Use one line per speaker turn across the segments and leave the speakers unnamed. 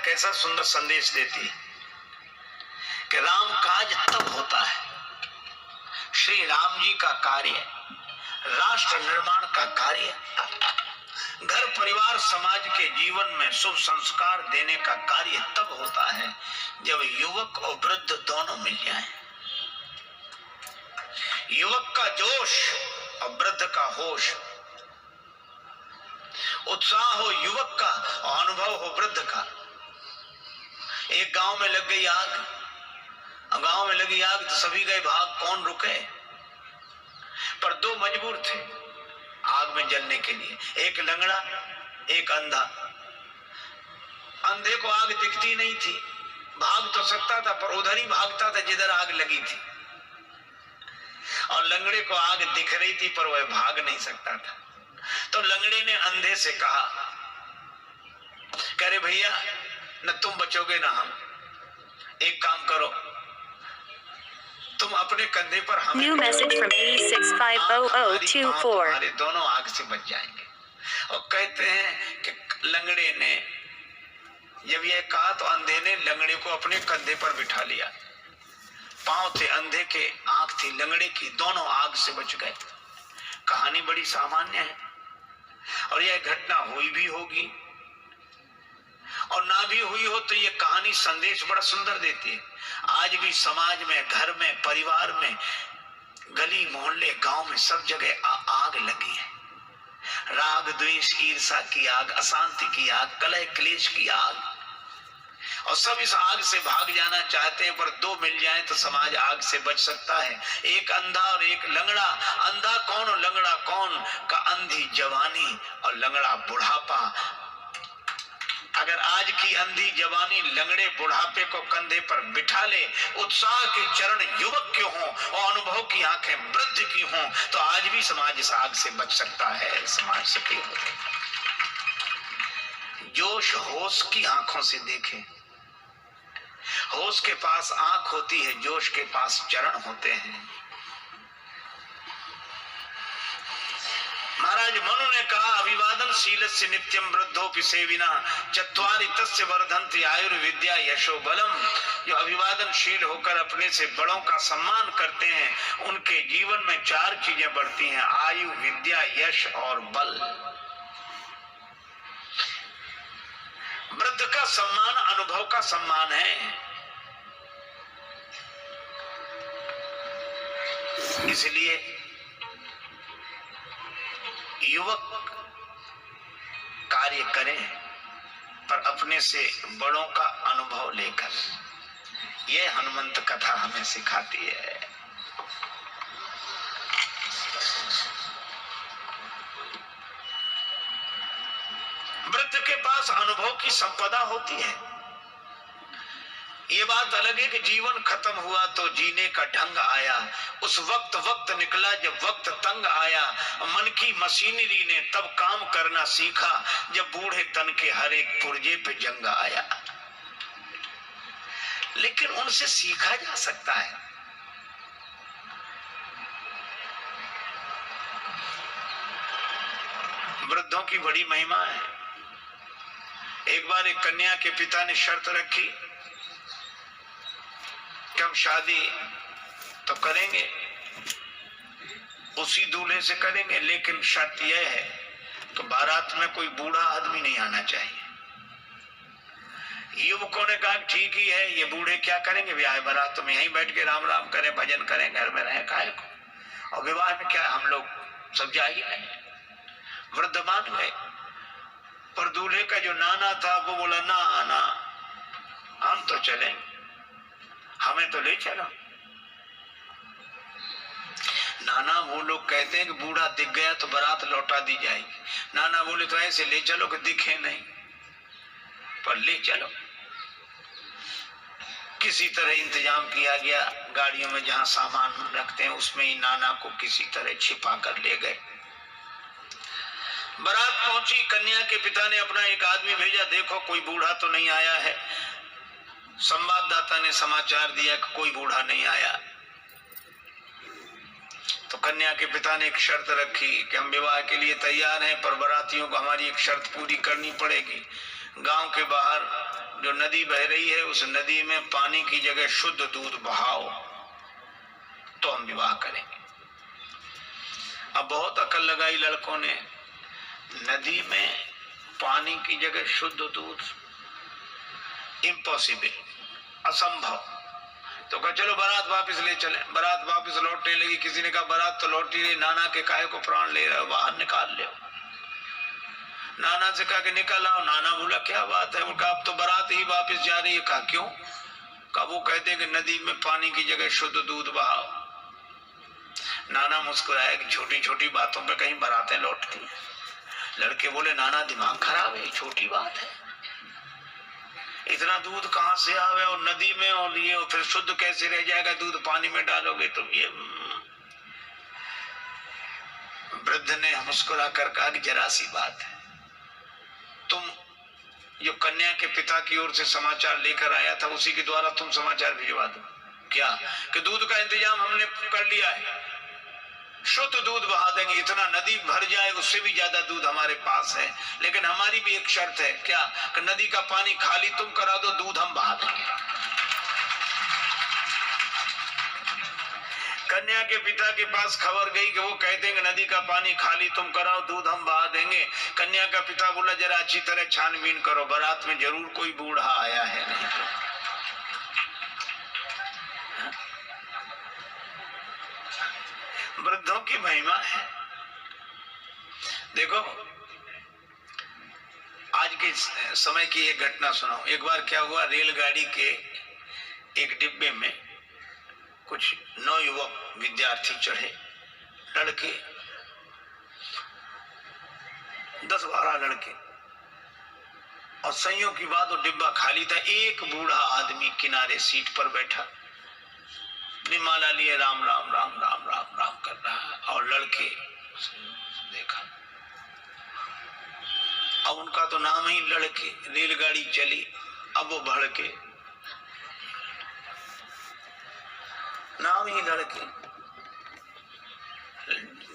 कैसा सुंदर संदेश देती है कि राम काज तब होता है, श्री राम जी का कार्य, राष्ट्र निर्माण का कार्य, घर परिवार समाज के जीवन में शुभ संस्कार देने का कार्य तब होता है जब युवक और वृद्ध दोनों मिल जाएं। युवक का जोश और वृद्ध का होश, उत्साह हो युवक का और अनुभव हो वृद्ध का। एक गांव में लग गई आग, गांव में लगी आग तो सभी गए भाग, कौन रुके? पर दो मजबूर थे आग में जलने के लिए, एक लंगड़ा एक अंधा। अंधे को आग दिखती नहीं थी, भाग तो सकता था पर उधर ही भागता था जिधर आग लगी थी, और लंगड़े को आग दिख रही थी पर वह भाग नहीं सकता था। तो लंगड़े ने अंधे से कहा, कह रहे भैया न तुम बचोगे ना हम, एक काम करो तुम अपने कंधे पर हमें
New message from 86500024
हमारे दोनों आग से बच जाएंगे। और कहते हैं कि लंगड़े ने जब यह कहा तो अंधे ने लंगड़े को अपने कंधे पर बिठा लिया। पांव थे अंधे के, आंख थी लंगड़े की, दोनों आग से बच गए। कहानी बड़ी सामान्य है और यह घटना हुई भी होगी और ना भी हुई हो तो यह कहानी संदेश बड़ा सुंदर देती है। आज भी समाज में, घर में, परिवार में, गली मोहल्ले, गांव में सब जगह आग लगी है। राग द्वेष ईर्षा की आग, अशांति की आग, कलह क्लेश की आग, और सब इस आग से भाग जाना चाहते हैं, पर दो मिल जाएं तो समाज आग से बच सकता है। एक अंधा और एक लंगड़ा। अंधा कौन और लंगड़ा कौन? का अंधी जवानी और लंगड़ा बुढ़ापा। अगर आज की अंधी जवानी लंगड़े बुढ़ापे को कंधे पर बिठा ले, उत्साह के चरण युवक के हों और अनुभव की आंखें वृद्ध की हों, तो आज भी समाज इस आग से बच सकता है। समाज सफल होगा। जोश होश की आंखों से देखें। होश के पास आंख होती है, जोश के पास चरण होते हैं। महाराज मनु ने कहा, अभिवादन शीलस्य नित्यम वृद्धोपि सेविना चत्वारि तस्य वर्धन्ति आयुर्विद्या यशो बलम। जो अभिवादनशील होकर अपने से बड़ों का सम्मान करते हैं, उनके जीवन में चार चीजें बढ़ती हैं, आयु, विद्या, यश और बल। वृद्ध का सम्मान अनुभव का सम्मान है। इसलिए युवक कार्य करें पर अपने से बड़ों का अनुभव लेकर। यह हनुमंत कथा हमें सिखाती है। वृद्ध के पास अनुभव की संपदा होती है। ये बात अलग है कि जीवन खत्म हुआ तो जीने का ढंग आया। उस वक्त निकला जब वक्त तंग आया। मन की मशीनरी ने तब काम करना सीखा जब बूढ़े तन के हर एक पुर्जे पे जंग आया। लेकिन उनसे सीखा जा सकता है। वृद्धों की बड़ी महिमा है। एक बार एक कन्या के पिता ने शर्त रखी कि हम शादी तो करेंगे, उसी दूल्हे से करेंगे, लेकिन शर्त यह है कि बारात में कोई बूढ़ा आदमी नहीं आना चाहिए। युवकों ने कहा ठीक ही है, ये बूढ़े क्या करेंगे ब्याह बारात में, यहीं बैठ के राम राम करें, भजन करें, घर में रहें, काहे को, और विवाह में क्या हम लोग सब जाएंगे नहीं। वृद्ध मान गए, पर दूल्हे का जो नाना था वो बोला ना ना, हम तो चलें, हमें तो ले चलो। नाना वो लोग कहते हैं कि बूढ़ा दिख गया तो बारात लौटा दी जाएगी। नाना बोले तो ऐसे ले चलो कि दिखे नहीं, पर ले चलो। किसी तरह इंतजाम किया गया, गाड़ियों में जहां सामान रखते हैं उसमें ही नाना को किसी तरह छिपा कर ले गए। बारात पहुंची, कन्या के पिता ने अपना एक आदमी भेजा, देखो कोई बूढ़ा तो नहीं आया है। संवाददाता ने समाचार दिया कि कोई बूढ़ा नहीं आया। तो कन्या के पिता ने एक शर्त रखी कि हम विवाह के लिए तैयार हैं, पर बारातियों को हमारी एक शर्त पूरी करनी पड़ेगी। गांव के बाहर जो नदी बह रही है उस नदी में पानी की जगह शुद्ध दूध बहाओ तो हम विवाह करेंगे। अब बहुत अकल लगाई लड़कों ने, नदी में पानी की जगह शुद्ध दूध, इम्पॉसिबल, असंभव। तो कहा चलो बारात वापस ले चले। बारात वापस लौटने लगी। किसी ने कहा बारात तो लौट ही रही, नाना के काहे को प्राण ले रहे हो, बाहर निकाल ले। नाना से कहा कि निकल आओ। नाना बोला क्या बात है? वो कहा अब तो बारात ही वापस जा रही है। कहा क्यों? कहा वो कहते हैं कि नदी में पानी की जगह शुद्ध दूध बहाओ। नाना मुस्कुराया कि छोटी छोटी बातों पे कहीं बारातें लौटती हैं। लड़के बोले नाना दिमाग खराब है, छोटी बात है, इतना दूध कहां से आवे और नदी में, और ये और फिर शुद्ध कैसे रह जाएगा दूध, पानी में डालोगे तो ये। वृद्ध ने मुस्कुरा कर कहा कि जरा सी बात है, तुम जो कन्या के पिता की ओर से समाचार लेकर आया था उसी के द्वारा तुम समाचार भिजवा दो। क्या? कि दूध का इंतजाम हमने कर लिया है, शुद्ध दूध बहा देंगे, इतना नदी भर जाए उससे भी ज्यादा दूध हमारे पास है, लेकिन हमारी भी एक शर्त है। क्या? कि नदी का पानी खाली तुम करा दो, दूध हम बहा देंगे। कन्या के पिता के पास खबर गई कि वो कहते हैं कि नदी का पानी खाली तुम कराओ, दूध हम बहा देंगे। कन्या का पिता बोला जरा अच्छी तरह छानबीन करो, बारात में जरूर कोई बूढ़ा आया है, नहीं तो। वृद्धों की महिमा है। देखो आज के समय की एक घटना सुनाओ। एक बार क्या हुआ, रेलगाड़ी के एक डिब्बे में कुछ नवयुवक विद्यार्थी चढ़े, लड़के 10-12 लड़के, और संयोग की बात वो डिब्बा खाली था। एक बूढ़ा आदमी किनारे सीट पर बैठा, माला लिए राम राम राम राम राम राम कर रहा है, और लड़के देखा। अब उनका तो नाम ही लड़के। रेलगाड़ी चली, अब वो भड़के, नाम ही लड़के,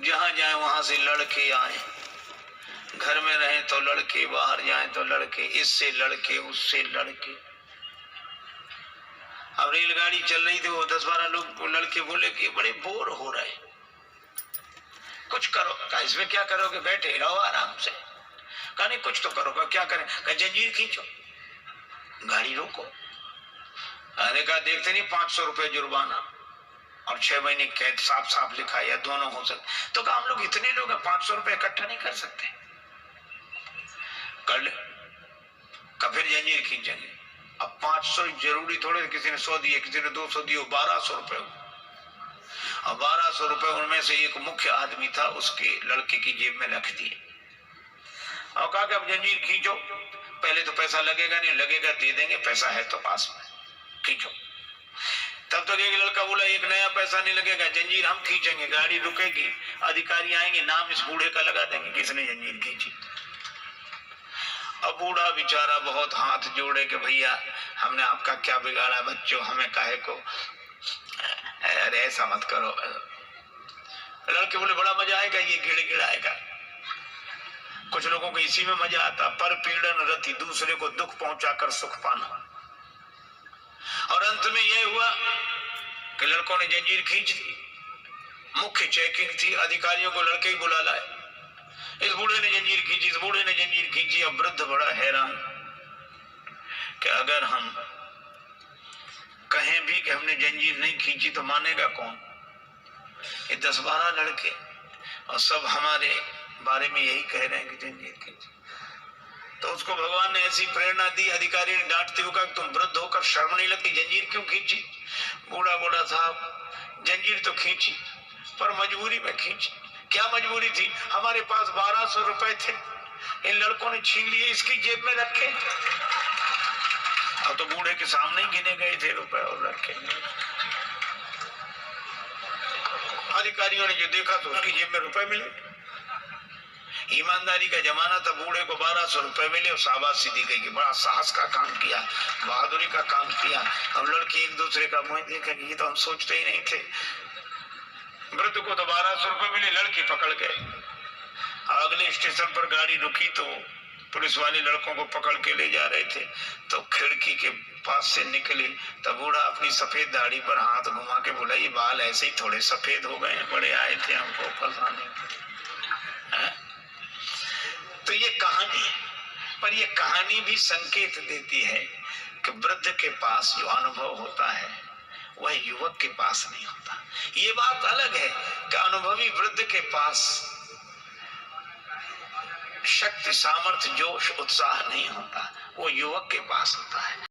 जहां जाए वहां से लड़के आए। घर में रहे तो लड़के, बाहर जाए तो लड़के, इससे लड़के उससे लड़के। अब रेलगाड़ी चल रही थी, वो 10-12 लोग लड़के बोले कि बड़े बोर हो रहे, कुछ करो। कहा इसमें क्या करोगे, बैठे रहो आराम से। कहा नहीं कुछ तो करो। कहा क्या करें? कहा जंजीर खींचो, गाड़ी रोको। अरे कहा देखते नहीं 500 रुपए जुर्माना और 6 महीने कैद, साफ साफ लिखा है, या दोनों हो सकते। तो कहा हम लोग इतने लोग हैं, 500 रुपए इकट्ठा नहीं कर सकते। कर ले। कहा फिर जंजीर खींचेंगे। अब 500 जरूरी थोड़े, किसी ने 100 दिए, किसी ने 200 दिए, 1200 रुपए। और 1200 रुपए उनमें से एक मुख्य आदमी था, उसके लड़के की जेब में रख दिए और कहा कि अब जंजीर खींचो। पहले तो पैसा लगेगा नहीं, लगेगा दे देंगे, पैसा है तो पास में, खींचो। तब तक एक लड़का बोला एक नया पैसा नहीं लगेगा, जंजीर हम खींचेंगे, गाड़ी रुकेगी, अधिकारी आएंगे, नाम इस बूढ़े का लगा देंगे किसने जंजीर खींची। अब बूढ़ा बेचारा बहुत हाथ जोड़े कि भैया हमने आपका क्या बिगाड़ा, बच्चों हमें काहे को, अरे ऐसा मत करो। लड़के बोले बड़ा मजा आएगा, ये गिड़गिड़ाएगा। कुछ लोगों को इसी में मजा आता, पर पीड़न रति, दूसरे को दुख पहुंचाकर सुख पाना। और अंत में यह हुआ कि लड़कों ने जंजीर खींच दी। मुख्य चेकिंग थी, अधिकारियों को लड़के ही बुला लाए। इस बूढ़े ने जंजीर खींची, इस बूढ़े ने जंजीर खींची। अब वृद्ध बड़ा हैरान कि अगर हम कहें भी कि हमने जंजीर नहीं खींची तो मानेगा कौन? ये 10-12 लड़के और सब हमारे बारे में यही कह रहे हैं कि जंजीर खींची। तो उसको भगवान ने ऐसी प्रेरणा दी। अधिकारी ने डांटते हुए कहा तुम वृद्ध होकर शर्म नहीं लगती, जंजीर क्यों खींची? बूढ़ा बूढ़ा साहब जंजीर तो खींची पर मजबूरी में खींची। क्या मजबूरी थी? हमारे पास 1200 रुपए थे, इन लड़कों ने छीन लिए, इसकी जेब में रखे। अब तो बूढ़े के सामने ही गिने गए थे रुपए और रखे। अधिकारियों ने जो देखा तो उसकी जेब में रुपए मिले। ईमानदारी का जमाना था, बूढ़े को 1200 रुपए मिले और शाबाशी दी गई कि बड़ा साहस का काम किया, बहादुरी का काम किया। अब लड़के एक दूसरे का मुंह देखे, ये तो हम सोचते ही नहीं थे। वृद्ध को तो 1200 रुपए मिले, लड़के पकड़ गए। अगले स्टेशन पर गाड़ी रुकी तो पुलिस वाले लड़कों को पकड़ के ले जा रहे थे, तो खिड़की के पास से निकली, तब बूढ़ा अपनी सफेद दाढ़ी पर हाथ घुमा के बोला, ये बाल ऐसे ही थोड़े सफेद हो गए, बड़े आए थे हमको फंसाने के। तो ये कहानी है, पर ये कहानी भी संकेत देती है कि वृद्ध के पास जो अनुभव होता है वह युवक के पास नहीं होता। ये बात अलग है कि अनुभवी वृद्ध के पास शक्ति, सामर्थ्य, जोश, उत्साह नहीं होता, वो युवक के पास होता है।